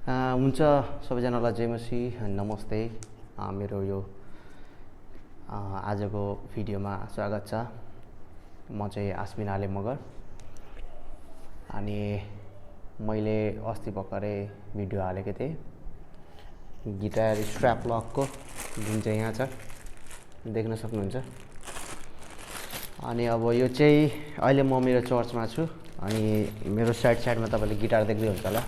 हुन्छ सबैजनालाई जय मसी नमस्ते। मेरो यो आजको भिडियोमा स्वागत छ। म चाहिँ आस्मिन आले मगर अनि मैले अस्ति भर्खरै भिडियो हालेको थिएँ गिटार स्ट्र्याप लकको, जुन चाहिँ यहाँ छ देख्न सक्नुहुन्छ। अनि अब यो चाहिँ अहिले म मेरो चर्चमा छु अनि मेरो साइडमा तपाईँले गिटार देख्दै हुन्छ होला।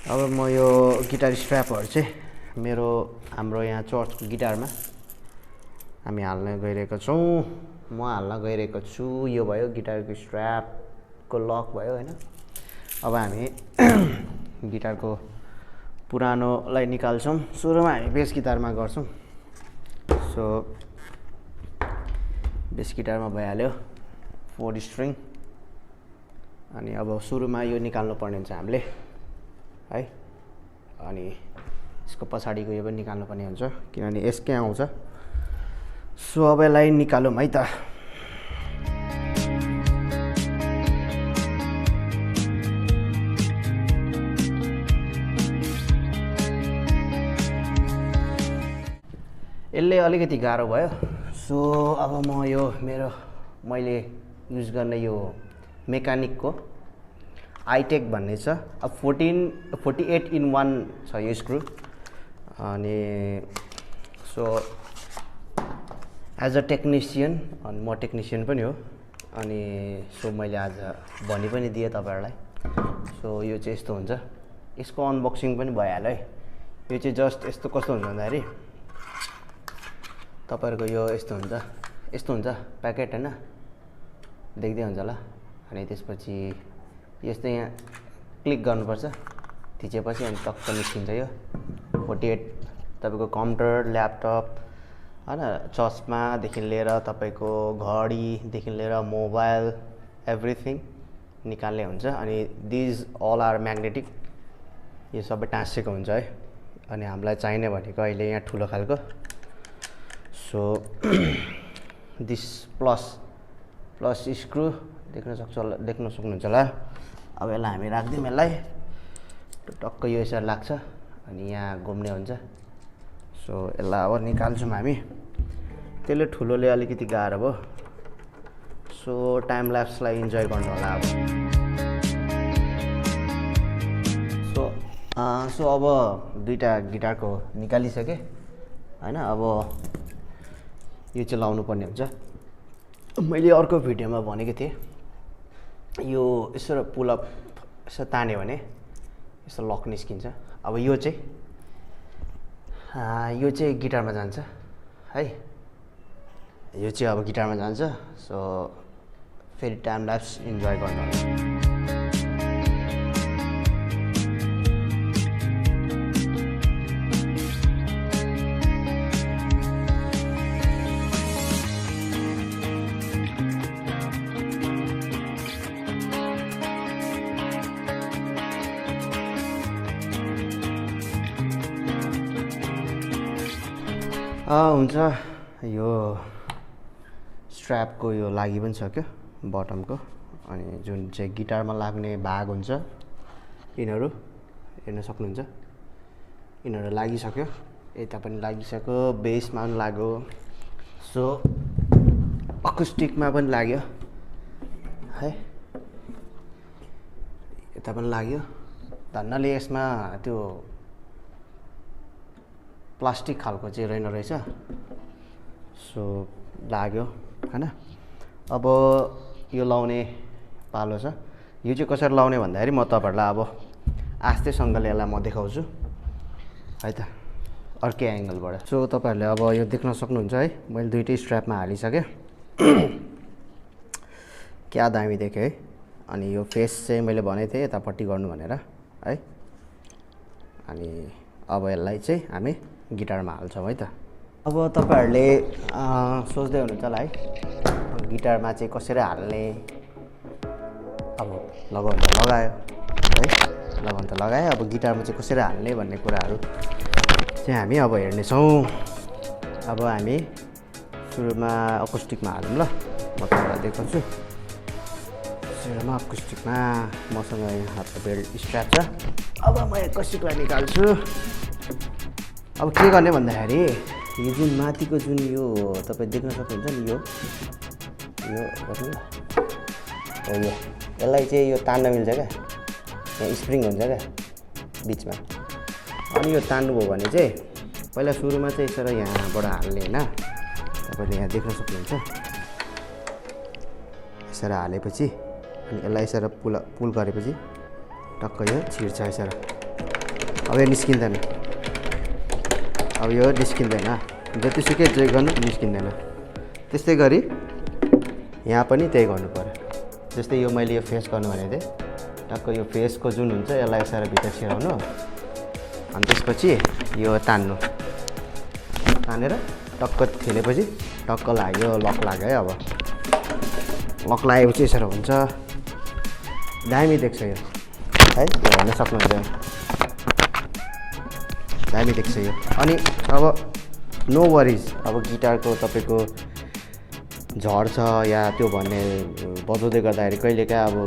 अब म यो गिटार स्ट्र्यापहरू चाहिँ हाम्रो यहाँ चर्चको गिटारमा हामी हाल्न गइरहेको छौँ। म हाल्न गइरहेको छु। यो भयो गिटारको स्ट्र्यापको लक भयो हैन। अब हामी गिटारको पुरानोलाई निकाल्छौँ। सुरुमा हामी बेस गिटारमा गर्छौँ। सो बेस गिटारमा भइहाल्यो 4 स्ट्रिङ। अनि अब सुरुमा यो निकाल्नु पर्ने हुन्छ हामीले है। अनि यसको पछाडिको यो पनि निकाल्नु पर्ने हुन्छ किनभने यसकै आउँछ। सो अब यसलाई निकालौँ है त। यसले अलिकति गाह्रो भयो। सो अब म यो मैले युज गर्ने यो मेकानिकको आइटेक भन्ने छ। अब 48 in 1 छ यो स्क्रु। अनि सो एज अ टेक्निसियन, अनि म टेक्निसियन पनि हो। अनि सो मैले आज भनि पनि दिएँ तपाईँहरूलाई। सो यो चाहिँ यस्तो हुन्छ। यसको अनबक्सिङ पनि भइहाल्यो है। यो चाहिँ जस्ट यस्तो कस्तो हुन्छ भन्दाखेरि तपाईँहरूको यो यस्तो हुन्छ प्याकेट हैन, देख्दै हुन्छ होला। अनि त्यसपछि यस्तो यहाँ क्लिक गर्नुपर्छ, थिचेपछि अनि टक्क निस्किन्छ यो 48। तपाईँको कम्प्युटर, ल्यापटप हैन, चस्मादेखि लिएर तपाईँको घडीदेखि लिएर मोबाइल एभ्रिथिङ निकाल्ने हुन्छ। अनि दिज अल आर म्याग्नेटिक। यो सबै टाँसेको हुन्छ है। अनि हामीलाई चाहिने भनेको अहिले यहाँ ठुलो खालको। सो दिस प्लस स्क्रु देख्न सक्नुहुन्छ होला। अब यसलाई हामी राख्दिउँ। यसलाई टक्क यो यसरी लाग्छ अनि यहाँ घुम्ने हुन्छ। सो यसलाई अब निकाल्छौँ हामी। त्यसले ठुलोले अलिकति गाह्रो भयो। सो टाइम ल्याप्सलाई इन्जोय गर्नु होला अब। सो अब दुईवटा गिटारको निकालिसकेँ हैन। अब यो चाहिँ लाउनु पर्ने हुन्छ। मैले अर्को भिडियोमा भनेको थिएँ यो यसो पुलअप यसो तान्यो भने यसो लक निस्किन्छ। अब यो चाहिँ गिटारमा जान्छ है। यो चाहिँ अब गिटारमा जान्छ। सो फेरि टाइम ल्याप्स इन्जोय गर्नु होला। हुन्छ। यो स्ट्र्यापको यो लागि पनि सक्यो बटमको। अनि जुन चाहिँ गिटारमा लाग्ने भाग हुन्छ यिनीहरू हेर्न सक्नुहुन्छ। यिनीहरू लागिसक्यो, यता पनि लागिसक्यो, बेसमा पनि लाग्यो। सो अकुस्टिकमा पनि लाग्यो है, यता पनि लाग्यो। धन्नले यसमा त्यो प्लास्टिक खालको चाहिँ रहेन रहेछ। सो लाग्यो हैन। अब यो लाउने पालो छ। यो चाहिँ कसरी लाउने भन्दाखेरि म तपाईँहरूलाई अब आस्तेसँगले यसलाई म देखाउँछु है त, अर्कै एङ्गलबाट। सो तपाईँहरूले अब यो देख्न सक्नुहुन्छ है। मैले दुईटै स्ट्र्यापमा हालिसकेँ। क्या दामी देखेँ है। अनि यो फेस चाहिँ मैले भनेको थिएँ यतापट्टि गर्नु भनेर है। अनि अब यसलाई चाहिँ हामी गिटारमा हाल्छौँ है त। अब तपाईँहरूले सोच्दै हुनुहुन्छ होला है गिटारमा चाहिँ कसरी हाल्ने। अब लगाउनु त लगायो है, अब गिटारमा चाहिँ कसरी हाल्ने भन्ने कुराहरू चाहिँ हामी अब हेर्नेछौँ। अब हामी सुरुमा अकुस्टिकमा हालौँ ल, म तपाईँलाई देखाउँछु। सो र म अर्को स्टिकमा मसँग यहाँ हातको बेल्ट स्ट्र्याप छ। अब म अर्को स्टिकलाई निकाल्छु। अब के गर्ने भन्दाखेरि यो जुन माथिको जुन यो तपाईँ देख्न सक्नुहुन्छ नि यो गर्नु न हो यो यसलाई चाहिँ यो तान्न मिल्छ क्या, यहाँ स्प्रिङ हुन्छ क्या बिचमा। अनि यो तान्नुभयो भने चाहिँ पहिला सुरुमा चाहिँ यसरी यहाँबाट हाल्ने होइन, तपाईँले यहाँ देख्न सक्नुहुन्छ। यसरी हालेपछि अनि यसलाई यसरी पुल गरेपछि टक्क यो छिर्छ यसरी। अब यो निस्किँदैन, अब यो निस्किँदैन, जतिसुकै जे गर्नु निस्किँदैन। त्यस्तै गरी यहाँ पनि त्यही गर्नु पर्यो। जस्तै यो मैले यो फेस गर्नु भनेको थिएँ, टक्क यो फेसको जुन हुन्छ यसलाई यसरी भित्र छिराउनु अनि त्यसपछि यो तान्नु, तानेर टक्क थेलेपछि टक्क लाग्यो, लक लाग्यो है। अब लक लागेपछि यसरी हुन्छ, दामी देख्छ यो है, यो हेर्न सक्नुहुन्छ, दामी देख्छ यो। अनि अब नो वरिज, अब गिटारको तपाईँको झर्छ या त्यो भन्ने बजाउँदै गर्दाखेरि कहिलेकाहीँ अब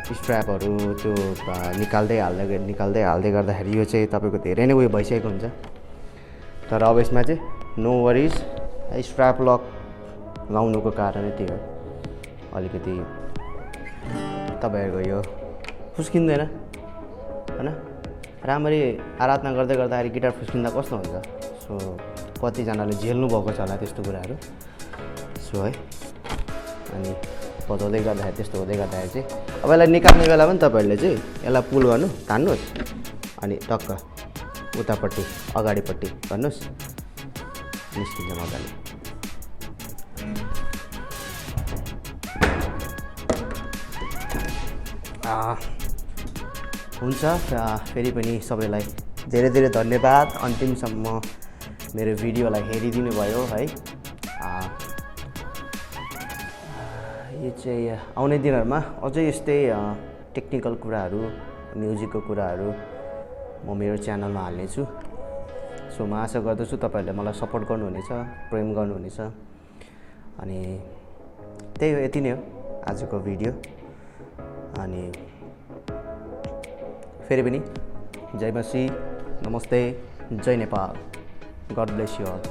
स्ट्र्यापहरू त्यो निकाल्दै हाल्दै गर्दाखेरि यो चाहिँ तपाईँको धेरै नै उयो भइसकेको हुन्छ। तर अब यसमा चाहिँ नो वरिज, स्ट्र्याप लक लाउनुको कारणै त्यही हो, अलिकति तपाईँहरूको यो फुस्किँदैन होइन। राम्ररी आराधना गर्दै गर्दाखेरि गिटार फुस्किँदा कस्तो हुन्छ, सो कतिजनाले झेल्नु भएको छ होला त्यस्तो कुराहरू। सो है, अनि बजाउँदै गर्दाखेरि त्यस्तो हुँदै गर्दाखेरि चाहिँ अब यसलाई निकाल्ने बेला पनि तपाईँहरूले चाहिँ यसलाई पुल गर्नु, तान्नुहोस् अनि टक्क उतापट्टि अगाडिपट्टि गर्नुहोस्, निस्किन्छ मजाले। हुन्छ, फेरि पनि सबैलाई धेरै धेरै धन्यवाद अन्तिमसम्म मेरो भिडियोलाई हेरिदिनु भयो है। यो चाहिँ आउने दिनहरूमा अझै यस्तै टेक्निकल कुराहरू, म्युजिकको कुराहरू म मेरो च्यानलमा हाल्नेछु। सो म आशा गर्दछु तपाईँहरूले मलाई सपोर्ट गर्नुहुनेछ, प्रेम गर्नुहुनेछ। अनि त्यही हो, यति नै हो आजको भिडियो। अनि फेरि पनि जय मसी, नमस्ते, जय Nepal, God bless you all.